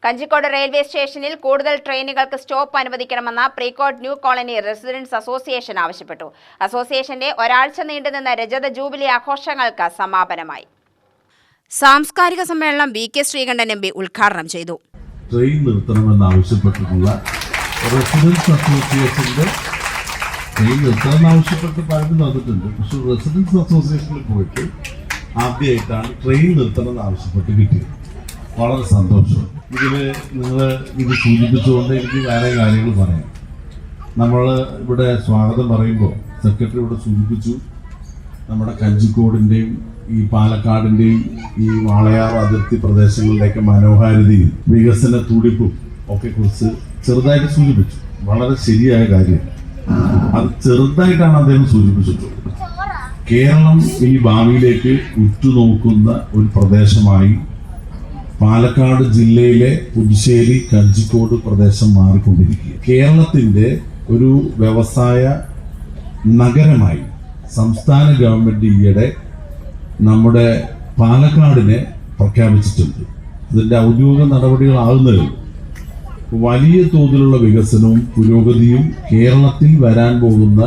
Kanjikode railway സ്റ്റേഷനിൽ കൂടുതൽ ട്രെയിനുകൾക്ക് stop അനുവദിക്കണമെന്ന് പ്രീകോട്ട് ന്യൂ കോളനി റെസിഡൻസ് അസോസിയേഷൻ ആവശ്യപ്പെട്ടു. അസോസിയേഷന്റെ ഒരാഴ്ച നീണ്ടുനിന്ന രജത ജൂബിലി ആഘോഷങ്ങൾക്ക് സമാപനമായി. സാംസ്കാരിക സമ്മേളനം V K Sreekandan M P ഉദ്ഘാടനം ചെയ്തു. ട്രെയിൻ നിർത്തണമെന്നാവശ്യപ്പെട്ടിട്ടുള്ള റെസിഡൻസ് അസോസിയേഷന്റെ ട്രെയിൻ നിർത്തണമെന്നാവശ്യപ്പെട്ട് പലരും വന്നിട്ടുണ്ട്. പക്ഷെ റെസിഡൻസ് അസോസിയേഷനിൽ പോയിട്ട് ആദ്യമായിട്ടാണ് ട്രെയിൻ നിർത്തണമെന്നാവശ്യപ്പെട്ട് കിട്ടിയത്. വളരെ സന്തോഷം. നിങ്ങൾ ഇത് സൂചിപ്പിച്ചുകൊണ്ട് എനിക്ക് വേറെ കാര്യങ്ങൾ പറയാം. നമ്മൾ ഇവിടെ സ്വാഗതം പറയുമ്പോൾ സെക്രട്ടറി ഇവിടെ സൂചിപ്പിച്ചു നമ്മുടെ കഞ്ചിക്കോടിൻ്റെയും ഈ പാലക്കാടിൻ്റെയും ഈ വാളയാർ അതിർത്തി പ്രദേശങ്ങളിലേക്ക് മനോഹാരിതയും വികസന തുടിപ്പും ഒക്കെ കുറിച്ച് ചെറുതായിട്ട് സൂചിപ്പിച്ചു. വളരെ ശരിയായ കാര്യം. അത് ചെറുതായിട്ടാണ് അദ്ദേഹം സൂചിപ്പിച്ചിട്ടുള്ളത്. കേരളം ഈ ഭാവിയിലേക്ക് ഉറ്റുനോക്കുന്ന ഒരു പ്രദേശമായി പാലക്കാട് ജില്ലയിലെ പുതുശ്ശേരി കഞ്ചിക്കോട് പ്രദേശം മാറിക്കൊണ്ടിരിക്കുക. കേരളത്തിന്റെ ഒരു വ്യവസായ നഗരമായി സംസ്ഥാന ഗവൺമെന്റ് ഈയിടെ നമ്മുടെ പാലക്കാടിനെ പ്രഖ്യാപിച്ചിട്ടുണ്ട്. ഇതിന്റെ ഔദ്യോഗിക നടപടികളാകുന്നതിൽ വലിയ തോതിലുള്ള വികസനവും പുരോഗതിയും കേരളത്തിൽ വരാൻ പോകുന്ന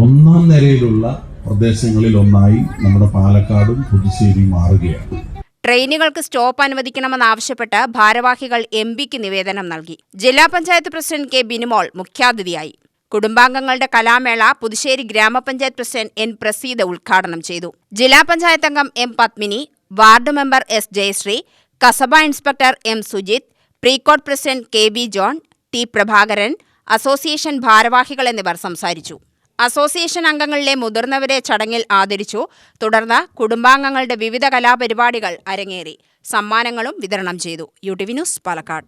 ഒന്നാം നിരയിലുള്ള പ്രദേശങ്ങളിൽ ഒന്നായി നമ്മുടെ പാലക്കാടും പുതുശ്ശേരിയും മാറുകയാണ്. ട്രെയിനുകൾക്ക് സ്റ്റോപ്പ് അനുവദിക്കണമെന്നാവശ്യപ്പെട്ട് ഭാരവാഹികൾ എംപിക്ക് നിവേദനം നൽകി. ജില്ലാ പഞ്ചായത്ത് പ്രസിഡന്റ് കെ ബിനുമോൾ മുഖ്യാതിഥിയായി. കുടുംബാംഗങ്ങളുടെ കലാമേള പുതുശ്ശേരി ഗ്രാമപഞ്ചായത്ത് പ്രസിഡന്റ് എൻ പ്രസീദ ഉദ്ഘാടനം ചെയ്തു. ജില്ലാ പഞ്ചായത്ത് അംഗം M Padmini, ward member S Jayasree, Kasaba inspector M Sujith, Precot president K B John, T Prabhakaran, association ഭാരവാഹികൾ എന്നിവർ സംസാരിച്ചു. അസോസിയേഷൻ അംഗങ്ങളിലെ മുതിർന്നവരെ ചടങ്ങിൽ ആദരിച്ചു. തുടർന്ന് കുടുംബാംഗങ്ങളുടെ വിവിധ കലാപരിപാടികൾ അരങ്ങേറി. സമ്മാനങ്ങളും വിതരണം ചെയ്തു. UTV news, Palakkad.